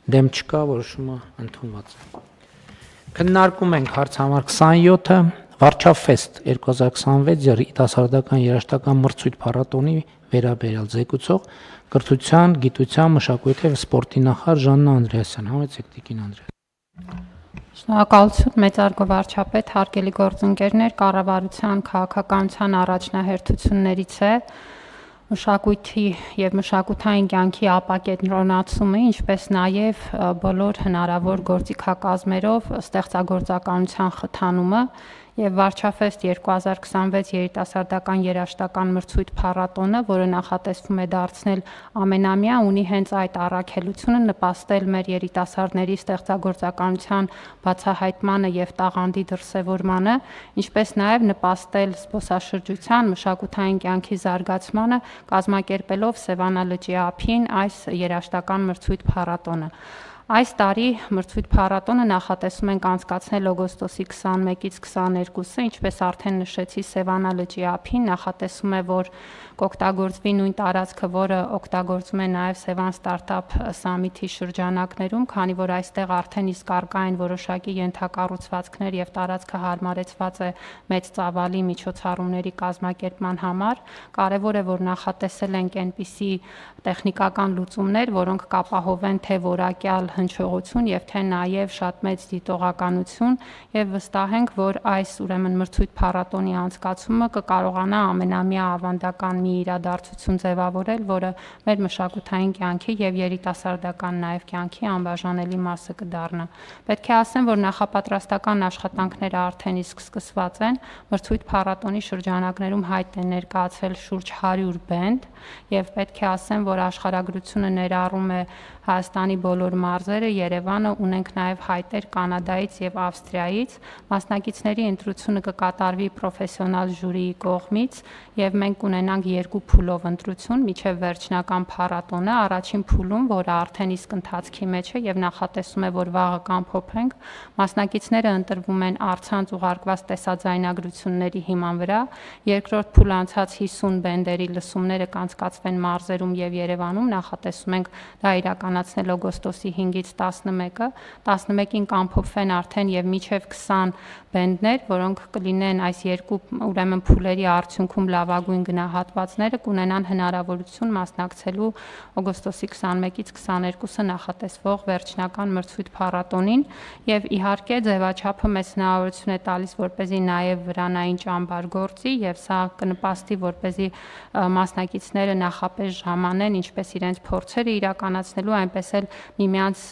Դեմ չկա, որոշումը ընդունված է։ Քննարկում ենք հարց համար 27-ը, Վարչաֆեստ 2026 երիտասարդական երաժշտական մրցույթ փառատոնի վերաբերյալ զեկուցող կրթության, գիտության, մշակույթի և սպորտի նախարար Ժաննա Անդրեասյան։ Համեցեք տիկին Անդրեասյան։ Շնորհակալություն մեծարգո վարչապետ, հարգելի գործընկերներ, կառավարության քաղաքականության առաջնահերթություններից է մշակույթի եւ մշակութային կյանքի ապակենտրոնացումը, ինչպես նաեւ բոլոր հնարավոր գործիքակազմերով ստեղծագործականության խթանումը եւ Վարչաֆեստ 2026 երիտասարդական երաժշտական մրցույթ փառատոնը, որը նախատեսվում է դարձնել ամենամյա, ունի հենց այդ առաքելությունը նպաստել մեր երիտասարդների ստեղծագործականության բացահայտմանը եւ տաղանդի դրսեւորմանը, ինչպես նաեւ նպաստել զբոսաշրջության, մշակութային կյանքի զարգացմանը, կազմակերպելով Սևանա լճի ափին այս երաժշտական մրցույթ փառատոնը։ Այս տարի մրցույթ փառատոնը նախատեսում ենք անցկացնել օգոստոսի 21-ից 22-ը, ինչպես արդեն նշեցի, Սևանա լճի ափին նախատեսում է, որ կօգտագործվի նույն տարածքը, որը օգտագործում է նաև Սևան Ստարտափ Սամիթի շրջանակներում, քանի որ այստեղ արդեն իսկ առկա են որոշակի ենթակառուցվածքներ եւ տարածքը հարմարեցված է մեծ ծավալի միջոցառումների կազմակերպման համար։ Կարևոր է, որ նախատեսել ենք այնպիսի տեխնիկական լուծումներ, որոնք կապահովեն թե որակյալ հնչողություն եւ թե նաեւ շատ մեծ դիտողականություն եւ վստահ ենք, որ այս ուրեմն մրցույթ փառատոնի անցկացումը կկարողանա ամենամյա ավանդական մի իրադարձություն ձևավորել, որը մեր մշակութային կյանքի եւ երիտասարդական նաեւ կյանքի անբաժանելի մասը կդառնա։ Պետք է ասեմ, որ նախապատրաստական աշխատանքները արդեն իսկ սկսված են։ Մրցույթ փառատոնի շրջանակներում հայտ է ներկայացել շուրջ 100 բենդ եւ պետք է ասեմ, որ աշխարհագրությունը ներառում է Հայաստանի բոլոր մարզերը, Երևանը, ունենք նաև հայտեր Կանադայից եւ Ավստրիայից։ Մասնակիցների ընտրությունը կկատարվի պրոֆեսիոնալ ժյուրիի կողմից եւ մենք կունենանք 2 փուլով ընտրություն միջև վերջնական փառատոնը։ Առաջին փուլում, որը արդեն իսկ ընթացքի մեջ է եւ նախատեսում է, որ վաղը կամփոփենք, մասնակիցները ընտրվում են առցանց ուղարկված տեսաձայնագրությունների հիման վրա։ Երկրորդ փուլը անցած 50 բենդերի լսումները կանցկացվեն մարզերում եւ Երևանում, նախատեսում ենք դա իրականացնել օգոստոսի 5-ից 11-ը, 11-ին կամփոփվեն արդեն եւ միջև 20 բենդներ, որոնք կլինեն այս երկու ուրեմն փուլերի արդյունքում լավագույն գնահատվածները, կունենան հնարավորություն մասնակցելու օգոստոսի 21-ից 22-ը նախատեսվող վերջնական մրցույթ փառատոնին եւ իհարկե ձևաչափը մեծ հնարավորություն է տալիս, որպեսզի նաեւ վրանային ճամբար գործի եւ սա կնպաստի, որպեսզի մասնակիցները նախապես ժամանեն ինչպես իրենց փորձերը իրականացնելու, այնպես էլ միմյանց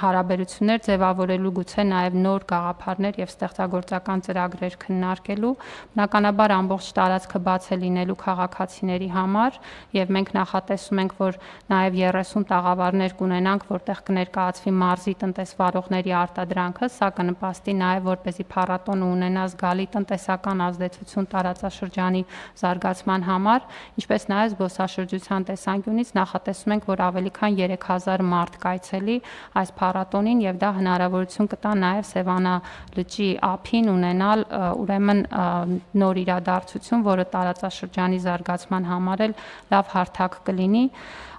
հարաբերություններ ձևավորելու, գուցե նաև նոր գաղափարներ եւ ստեղծագործական ծրագրեր քննարկելու։ Բնականաբար ամբողջ տարածքը բաց է լինելու քաղաքացիների համար եւ մենք նախատեսում ենք, որ նաև 30 տաղավարներ կունենանք, որտեղ կներկայացվի մարզի տնտեսվարողների արտադրանքը, սա կնպաստի նաև, որպեսզի փառատոնը ունենա զգալի տնտեսական ազդեցություն տարածաշրջանի զարգացման համար, ինչպես նաև զբոսաշրջության տեսանկյունից նախատեսում ենք, որ ավելի քան 3000 մարդ կայցելի այս փառատոնին եւ դա հնարավորություն կտա նաեւ Սևանա լճի ափին ունենալ ուրեմն նոր իրադարձություն, որը տարածաշրջանի զարգացման համար էլ լավ հարթակ կլինի։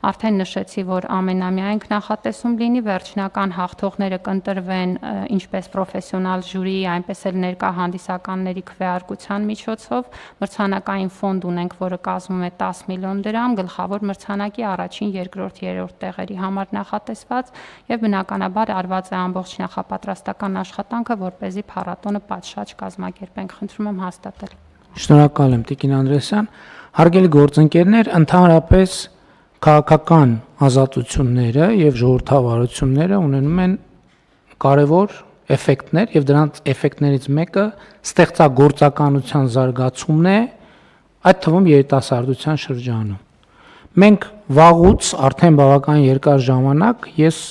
Արդեն նշեցի, որ ամենամյա ենք նախատեսում լինի, վերջնական հաղթողները կընտրվեն ինչպես պրոֆեսիոնալ ժյուրիի, այնպես էլ ներկա հանդիսականների քվեարկության միջոցով։ Մրցանակային ֆոնդ ունենք, որը կազմում է 10 միլիոն դրամ, գլխավոր մրցանակի առաջին, երկրորդ, երրորդ տեղերի համար նախատեսված եւ բնականաբար արված է ամբողջ նախապատրաստական աշխատանքը, որպեսզի փառատոնը պատշաճ կազմակերպենք։ Խնդրում եմ հաստատել։ Շնորհակալ եմ տիկին Անդրեասյան։ Հարգելի գործընկերներ, ընդհանրապես քաղաքական ազատությունները եւ ժողովրդավարությունները ունենում են կարևոր էֆեկտներ եւ դրանց էֆեկտներից մեկը ստեղծագործականության զարգացումն է, այդ թվում երիտասարդության շրջանում։ Մենք վաղուց արդեն բավական երկար ժամանակ ես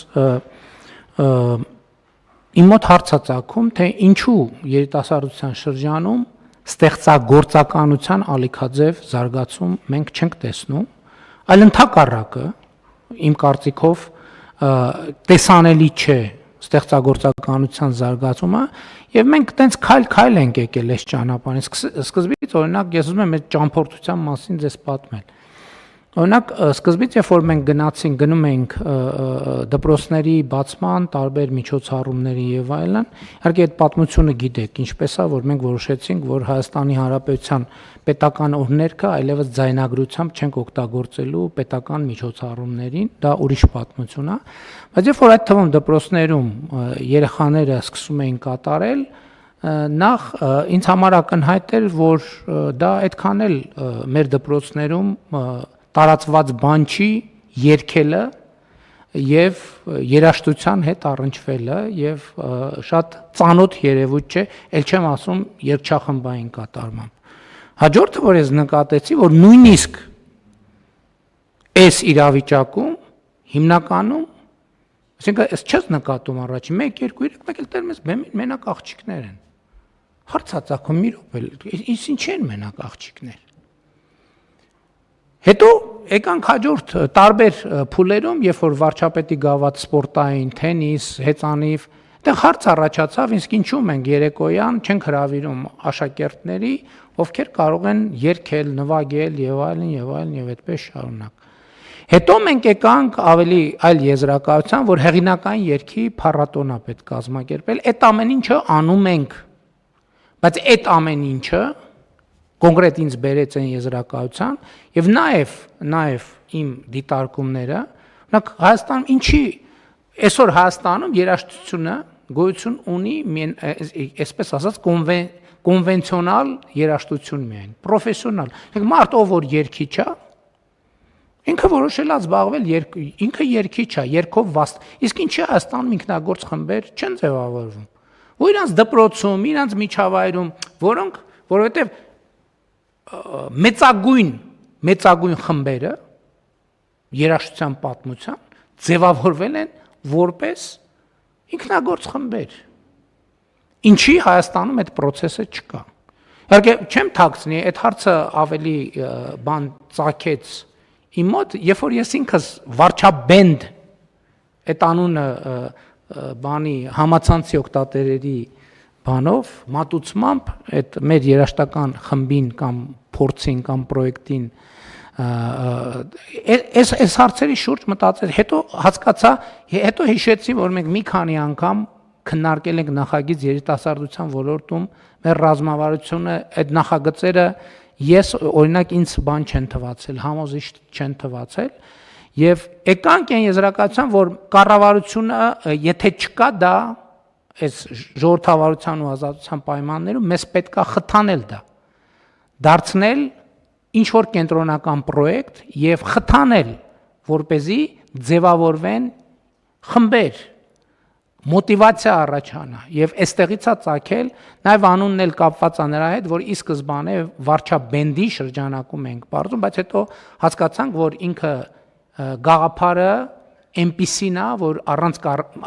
իմ մոտ հարց է ծագում, թե ինչու երիտասարդության շրջանում ստեղծագործականության ալիքաձև զարգացում մենք չենք տեսնում, այլ ընդհակառակը իմ կարծիքով տեսանելի չէ ստեղծագործականության զարգացումը եւ մենք տենց քայլ ենք եկել այս ճանապարհին։ Սկզբից օրինակ ես ուզում եմ այդ ճամփորդության մասին ձեզ պատմել։ Օրինակ, սկզբից երբ որ մենք գնում էինք դպրոցների բացման, տարբեր միջոցառումների եւ այլն, իհարկե այդ պատմությունը գիտեք, ինչպես է, որ մենք որոշեցինք, որ Հայաստանի Հանրապետության պետական օրհներգը այլևս ձայնագրությամբ չենք օգտագործելու պետական միջոցառումներին, դա ուրիշ պատմություն է, բայց երբ որ այդ թվում դպրոցներում երեխաները սկսում էին կատարել, նախ ինձ համար ակնհայտ էր, որ դա այդքան էլ մեր դպրոցներում տարածված բան չի երգելը եւ երաժշտության հետ առնչվելը եւ շատ ծանոթ երևույթ չէ, ել չեմ ասում երգչախմբային կատարմամբ։ Հաջորդը, որ ես նկատեցի, որ նույնիսկ այս իրավիճակում հիմնականում, այսինքն ես չես նկատում առաջին 1 2 3 մեկ էլ տերմես մենակ աղջիկներ են։ Հարցածախում մի րոպե, ինչ են մենակ աղջիկներ։ Հետո եկանք հաջորդ տարբեր փուլերում, երբ որ վարչապետի գաված սպորտային, թենիս, հեծանիվ, այդտեղ հարց առաջացավ, իսկ ինչու մենք երեկոյան չենք հրավիրում աշակերտների, ովքեր կարող են երգել, նվագել եւ այլն եւ այդպես շարունակ։ Հետո մենք եկանք ավելի այլ եզրակացության, որ հեղինակային երգի փառատոն է պետք կազմակերպել, այդ ամեն ինչը անում ենք, բայց այդ ամեն ինչը կոնկրետ ինձ բերեց այն եզրակացության եւ նաեւ իմ դիտարկումները, օրինակ Հայաստանում ինչի այսօր Հայաստանում երաժշտությունը գոյություն ունի այսպես ասած կոնվենցիոնալ երաժշտություն միայն, պրոֆեսիոնալ։ Մարդ ով որ երգիչ է, ինքը որոշել է զբաղվել ինքը երգիչ է, երգով իսկ ինչի Հայաստանում ինքնագործ խմբեր չեն ձևավորվում։ Ու իրանց դպրոցում, իրանց միջավայրում, որովհետեւ մեծագույն խմբերը երաժշտության պատմության ձևավորվել են որպես ինքնագործ խմբեր։ Ինչի Հայաստանում այդ process-ը չկա։ Իհարկե չեմ թաքցնի, այդ հարցը ավելի բան ծագեց իմ մոտ, երբ որ ես ինքս վարչաբենդ այդ անունը բանի համացանցի օգտատերերի բանով, մատուցմամբ այդ մեր երաժշտական խմբին կամ փորձին կամ պրոյեկտին այս հարցերի շուրջ մտածել, հետո հասկացա, հետո հիշեցի, որ մենք մի քանի անգամ քննարկել ենք նախագիծ երիտասարդության ոլորտում, մեր ռազմավարությունը, այդ նախագծերը ես օրինակ ինձ բան չեն թվացել, համոզիչ չեն թվացել, եւ եկանք այն եզրակացության, որ կառավարությունը, եթե չկա դա այս ժողովրդավարության ու ազատության պայմաններում մեզ պետքա խթանել դա, դարձնել ինչ որ կենտրոնական պրոյեկտ եւ խթանել, որպեսզի ձևավորվեն խմբեր, մոտիվացիա առաջանա եւ այստեղից է ծագել նաեւ անունն էլ կապված է նրա հետ, որ ի սկզբանե վարչաբենդի շրջանակում ենք բարձում, բայց հետո հասկացանք, որ ինքը գաղափարը այնպիսին է, որ առանց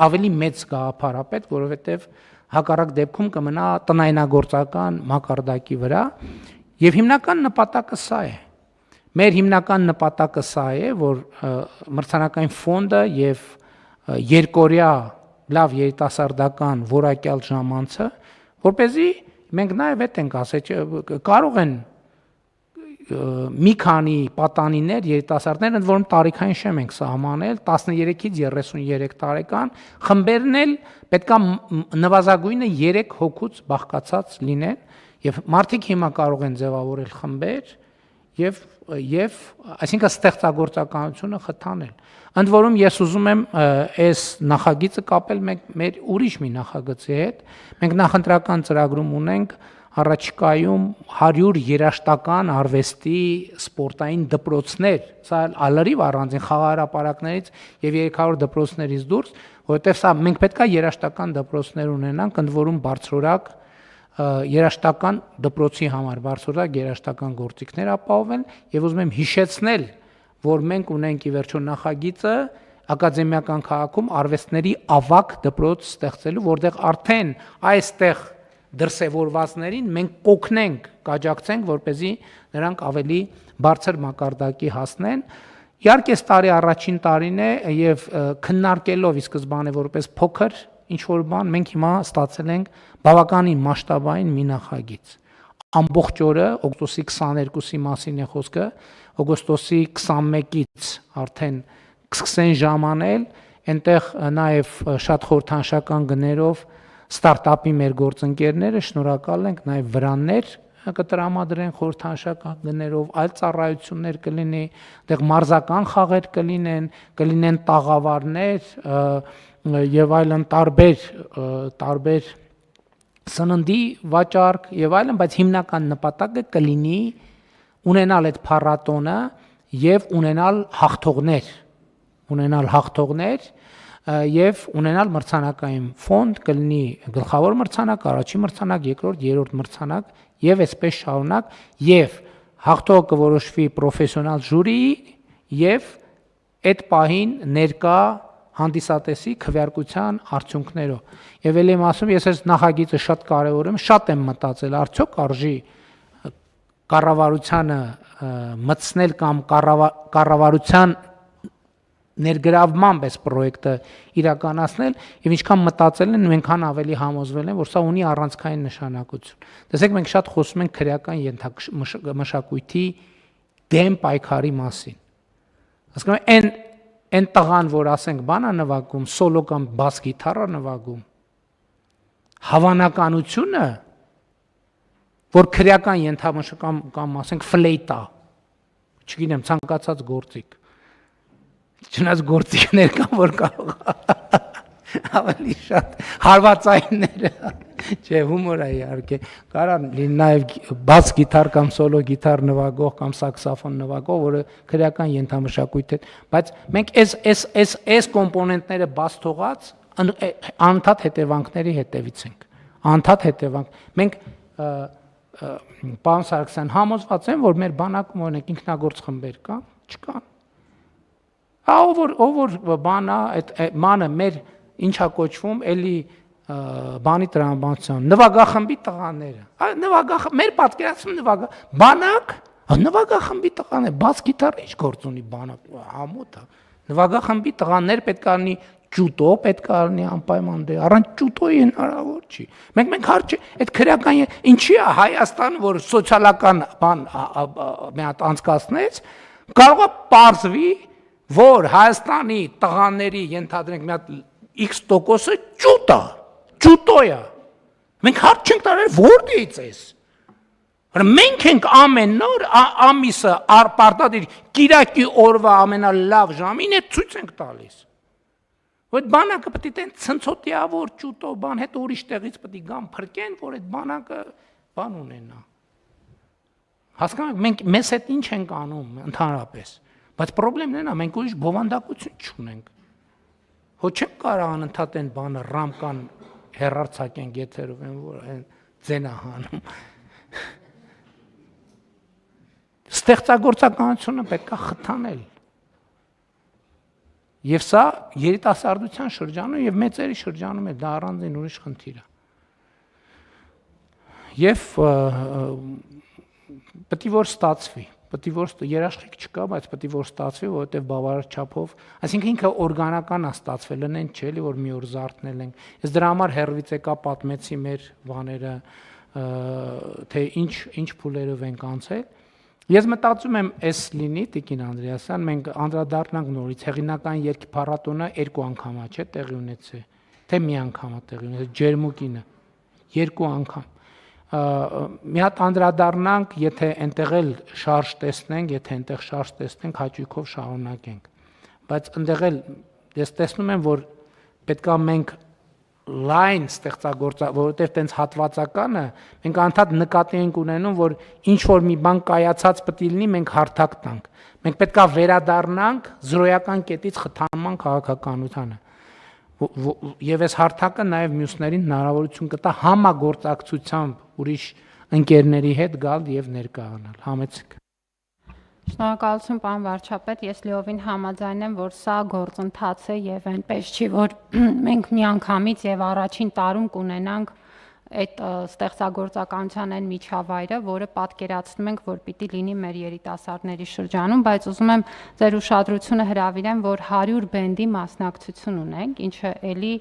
ավելի մեծ գաղափար է պետք, որովհետև հակառակ դեպքում կմնա տնայնագործական մակարդակի վրա եւ հիմնական նպատակը սա է։ Մեր հիմնական նպատակը սա է, որ մրցանակային ֆոնդը եւ երկօրյա լավ երիտասարդական որակյալ ժամանցը, որպեսզի մենք նաեւ այդ ենք ասել, կարող են մի քանի պատանիներ, երիտասարդներ, ընդ որում տարիքային շեմ ենք սահմանել, 13-ից 33 տարեկան, խմբերն էլ պետքա նվազագույնը 3 հոգուց բաղկացած լինեն, եւ մարդիկ հիմա կարող են ձևավորել խմբեր եւ այսինքն ստեղծագործականությունը խթանել։ Ընդ որում ես ուզում եմ այս նախագիծը կապել մեր ուրիշ մի նախագծի հետ։ Մենք նախընտրական ծրագրում ունենք առաջիկայում 100 երաժշտական արվեստի սպորտային դպրոցներ, սա ալրիվ առանձին խաղահրապարակներից եւ 300 դպրոցներից դուրս, որովհետեւ սա մենք պետքա երաժշտական դպրոցներ ունենանք, ընդ որում բարձրորակ երաժշտական դպրոցի համար բարձրորակ երաժշտական գործիքներ ապահովեն եւ ուզում եմ հիշեցնել, որ մենք ունենք ի վերջո նախագիծը ակադեմիական քաղաքում արվեստների ավագ դպրոց ստեղծելու, որտեղ արդեն այստեղ դրսևորվածներին մենք կօգնենք, կաջակցենք, որպեսզի նրանք ավելի բարձր մակարդակի հասնեն։ Իհարկե, այս տարի առաջին տարին է եւ քննարկելով ի սկզբանե որպես փոքր ինչ որ բան, մենք հիմա ստացել ենք բավականին մասշտաբային մի նախագիծ։ ամբողջ օրը օգոստոսի 22-ի մասին է խոսքը, օգոստոսի 21-ից արդեն կսկսեն ժամանել, այնտեղ նաև շատ խորհրդանշական գներով ստարտափի մեր գործընկերները շնորհակալ ենք նաև վրաններ կտրամադրեն խորհրդանշական գներով, այլ ծառայություններ կլինի, այդտեղ մարզական խաղեր կլինեն տաղավարներ եւ այլն տարբեր սննդի վաճառք եւ այլն, բայց հիմնական նպատակը կլինի ունենալ այդ փառատոնը եւ ունենալ հաղթողներ եւ ունենալ մրցանակային ֆոնդ, կլինի գլխավոր մրցանակ, առաջին մրցանակ, երկրորդ, երրորդ մրցանակ եւ այսպես շարունակ եւ հաղթողը կորոշվի պրոֆեսիոնալ ժյուրիի եւ այդ պահին ներկա հանդիսատեսի քվեարկության արդյունքներով։ Եվ ելի եմ ասում, ես այս նախագիծը շատ կարևոր եմ, շատ եմ մտածել, արդյոք արժի կառավարությանը մտցնել կամ կառավարության ներգրավմամբ այս պրոյեկտը իրականացնել եւ ինչքան մտածել են, այնքան ավելի համոզվել են, որ սա ունի առանցքային նշանակություն։ Տեսեք, մենք շատ խոսում ենք քրեական մշակույթի դեմ պայքարի մասին։ Հասկանում եք, այն տղան, որ ասենք բանա նվագում, սոլո կամ բաս գիտարա նվագում, հավանականությունը, որ քրեական ենթամշակույթ կամ ասենք ֆլեյտա, չգիտեմ, ցանկացած գործիք Չնայած գործիքներ կան, որ կարող ավելի շատ հարվածայինները, չէ, հումոր է իհարկե, կարող լինի նաև բաս գիտար կամ սոլո գիտար նվագող կամ սաքսոֆոն նվագող, որը քրեական ենթամշակույթ է, բայց մենք այս կոմպոնենտները բաց թողած անընդհատ հետևանքների հետևից ենք, անընդհատ հետևանք։ Մենք պարոն Սարգսյան համոզված են, որ մեր բանակում օրինակ ինքնագործ խմբեր կան, չկան։ Ով որ բանա, այդ մանը մեր ինչա կոչվում, էլի բանի տրամաբանության, նվագախմբի տղաները, մեր պատկերացում բանակ, նվագախմբի տղաներ, բաս գիտարը ինչ գործ ունի բանակ, համոտ է, նվագախմբի տղաներ պետք է լինի ջուդո, պետք է լինի անպայման դե, առանց ջուդոյի հնարավոր չի։ Մենք հարց չի, այդ քրեական ինչի է Հայաստանը, որ սոցիալական բան մի հատ անցկացնեց, կարող է պարզվի որ Հայաստանի տղաների ենթադրենք մի հատ X% ջուտոյա։ Մենք հարց չենք տալու որտեղից էս։ Մենք ենք ամեն նոր ամիսը պարտադիր կիրակի օրվա ամենալավ ժամին է ցույց ենք տալիս։ Որ բանակը պետք է տեն ցնցոտիավոր ջուտո բան, հետո ուրիշ տեղից պետք է գան փրկեն, որ այդ բանակը բան ունենա։ Հասկանաք, մենք մեզ հետ ինչ ենք անում ընդհանրապես։ Բայց խնդիրն է, մենք ուրիշ բովանդակություն չունենք։ Հո չենք կարող անընդհատ այն բանը ռամկան հերարցակեն գեթերով են, որ այն ձենա հանում։ Ստեղծագործականությունը պետք է խթանել։ Եվ սա երիտասարդության շրջանում եւ մեծերի շրջանում է, դա առանձին ուրիշ խնդիր է։ Եվ պետք է որ ստացվի։ Պետք է որ երաշխիք չկա, բայց պետք է որ ստացվի, որովհետև բավարար չափով, այսինքն ինքը օրգանական է ստացվել, նեն չէ՞ էլի որ մի օր զարթնել ենք։ Ես դրա համար հերվից եկա պատմեցի մեր բաները, թե ինչ փուլերով ենք անցել։ Ես մտածում եմ, էս լինի Տիկին Անդրեասյան, մենք անդրադառնանք նորից հեղինական երգի փառատոնը 2 անգամ է, չէ՞, տեղի ունեցել, թե մի անգամ է տեղի ունեցել, Ջերմուկինը 2 անգամ։ Մի հատ անդրադառնանք, եթե այնտեղ էլ շարժ տեսնենք, եթե այնտեղ շարժ տեսնենք, հաճույքով շարունակենք։ Բայց այնտեղ էլ ես տեսնում եմ, որ պետքա մենք լայն ստեղծագործական, որովհետև տենց հատվածականը մենք անդադ նկատի ենք ունենում, որ ինչ որ մի բան կայացած պետք է լինի, մենք հարթակ տանք։ Մենք պետքա վերադառնանք զրոյական կետից խթանման քաղաքականությանը։ Եվ այս հարթակը նաև մյուսներին հնարավորություն կտա համագործակցությամբ ուրիշ ընկերների հետ գալ եւ ներկայանալ։ Համեցեք։ Շնորհակալություն, պարոն վարչապետ, ես լիովին համաձայն եմ, որ սա գործընթաց է եւ այնպես չի, որ մենք միանգամից եւ առաջին տարում կունենանք այդ ստեղծագործականության այն միջավայրը, որը պատկերացնում ենք, որ պիտի լինի մեր երիտասարդների շրջանում, բայց ուզում եմ ձեր ուշադրությունը հրավիրեմ, որ 100 բենդի մասնակցություն ունենք, ինչը էլի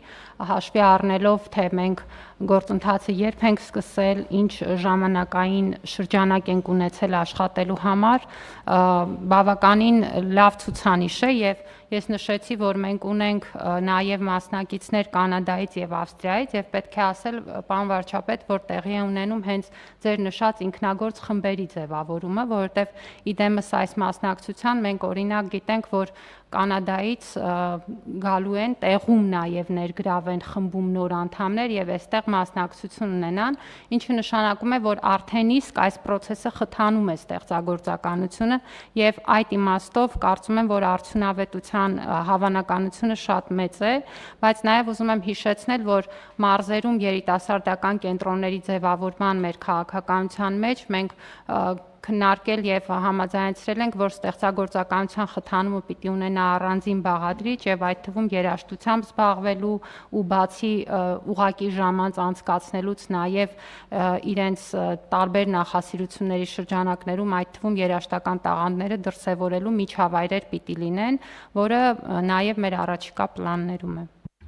հաշվի առնելով, թե մենք գործընթացը երբ ենք սկսել, ինչ ժամանակային շրջանակ ենք ունեցել աշխատելու համար, բավականին լավ ցուցանիշ է եւ ես նշեցի, որ մենք ունենք նաև մասնակիցներ Կանադայից եւ Ավստրիայից եւ պետք է ասել, պարոն վարչապետ, որ տեղի է ունենում հենց ձեր նշած ինքնագործ խմբերի ձևավորումը, որովհետեւ իդեմս այս մասնակցության մենք օրինակ գիտենք, որ Կանադայից գալու են տեղում նաև ներգրավեն խմբում նոր անդամներ եւ այստեղ մասնակցություն ունենան, ինչը նշանակում է, որ արդեն իսկ այս process-ը խթանում է ստեղծագործականությունը եւ այդ իմաստով կարծում եմ, որ արդյունավետության հավանականությունը շատ մեծ է, բայց նաև ուզում եմ հիշեցնել, որ մարզերում երիտասարդական կենտրոնների ձևավորման մեր քաղաքականության մեջ մենք քննարկել եւ համաձայնեցրել ենք, որ ստեղծագործականության խթանումը պիտի ունենա առանձին բաղադրիչ եւ այդ թվում երաժշտությամբ զբաղվելու ու բացի ուղակի ժամանց անցկացնելուց նաեւ իրենց տարբեր նախասիրությունների շրջանակներում, այդ թվում երաժշտական տաղանդները դրսևորելու միջավայրեր պիտի լինեն, որը նաեւ մեր առաջիկա պլաններում է։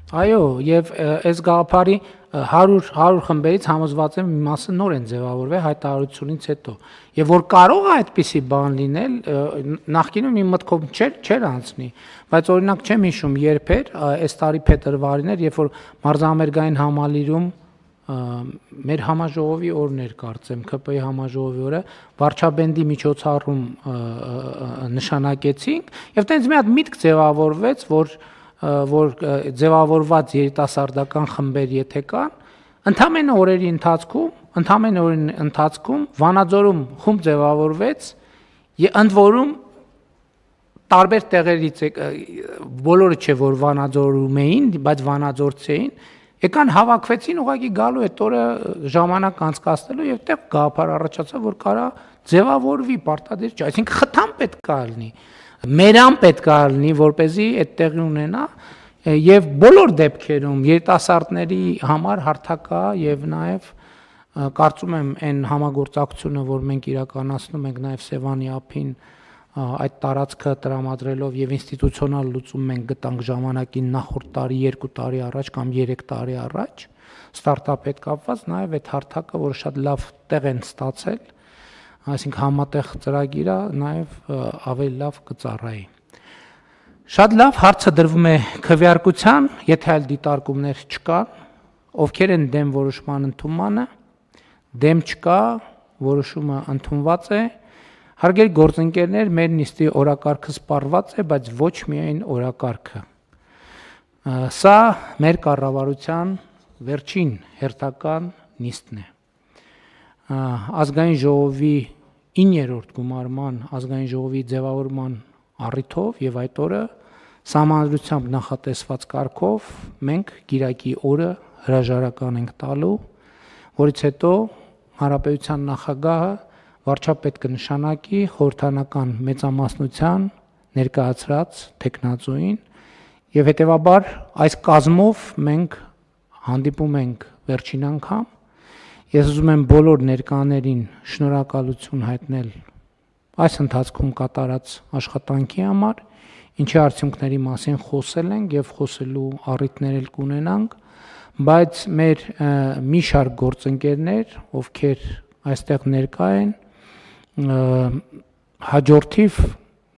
Այո, եւ այս գաղափարի 100 խմբերից համոզված եմ մի մասը նոր են ձևավորվել հայտարարությունից հետո։ Եվ որ կարող է այդպիսի բան լինել, նախկինում իմ մտքով չէր անցնի, բայց օրինակ չեմ հիշում երբ էր, այս տարի փետրվարին էր, երբ որ մարզամերգային համալիրում մեր համաժողովի օրն էր կարծեմ, ԿՊ-ի համաժողովի օրը վարչաբենդի միջոցառում նշանակեցինք եւ տենց մի հատ միտք ձևավորվեց, որ ձևավորված երիտասարդական խմբեր եթե կան, ընդամենը օրերի ընթացքում Վանաձորում խումբ ձևավորվեց եւ ընդ որում տարբեր տեղերից բոլորը չէ որ Վանաձորում էին, բայց վանաձորցի էին, եկան հավաքվեցին ուղղակի գալու այդ օրը ժամանակ անցկացնելու եւ այդտեղ գաղափար առաջացավ, որ կարա ձևավորվի պարտադիր չէ, այսինքն խթան պետք է լինի։ Մերան պետք է լինի, որպեսզի այդ տեղի ունենա եւ բոլոր դեպքերում երիտասարդների համար հարթակա եւ նաեւ կարծում եմ այն համագործակցությունը, որ մենք իրականացնում ենք նաեւ Սևանի ափին այդ տարածքը տրամադրելով եւ ինստիտուցիոնալ լուծում մենք գտանք ժամանակին նախորդ տարի 2 տարի առաջ կամ 3 տարի առաջ ստարտափ հետ կապված նաեւ այդ հարթակը, որ շատ լավ տեղ են ստացել, այսինքն համատեղ ծրագիրը նաև ավելի լավ կծառայի։ Շատ լավ հարցը դրվում է քվեարկության, եթե այլ դիտարկումներ չկան, ովքեր են դեմ որոշման ընդունմանը, դեմ չկա, որոշումը ընդունված է։ Հարգելի գործընկերներ, մեր նիստի օրակարգը սպառված է, բայց ոչ միայն օրակարգը։ Սա մեր կառավարության վերջին հերթական նիստն է։ Ազգային ժողովի 9-րդ գումարման ազգային ժողովի ձևավորման առիթով եւ այդ օրը սահմանադրությամբ նախատեսված կարգով մենք գիրակի օրը հրաժարական ենք տալու, որից հետո հանրապետության նախագահը վարչապետ կնշանակի խորհրդանական մեծամասնության ներկայացրած տեխնացուին եւ հետեւաբար այս կազմով մենք հանդիպում ենք վերջին անգամ։ Ես ուզում եմ բոլոր ներկաներին շնորհակալություն հայտնել այս ընթացքում կատարած աշխատանքի համար, ինչի արդյունքների մասին խոսել ենք եւ խոսելու առիթներ էլ կունենանք, բայց մեր մի շարք գործընկերներ, ովքեր այստեղ ներկա են, հաջորդիվ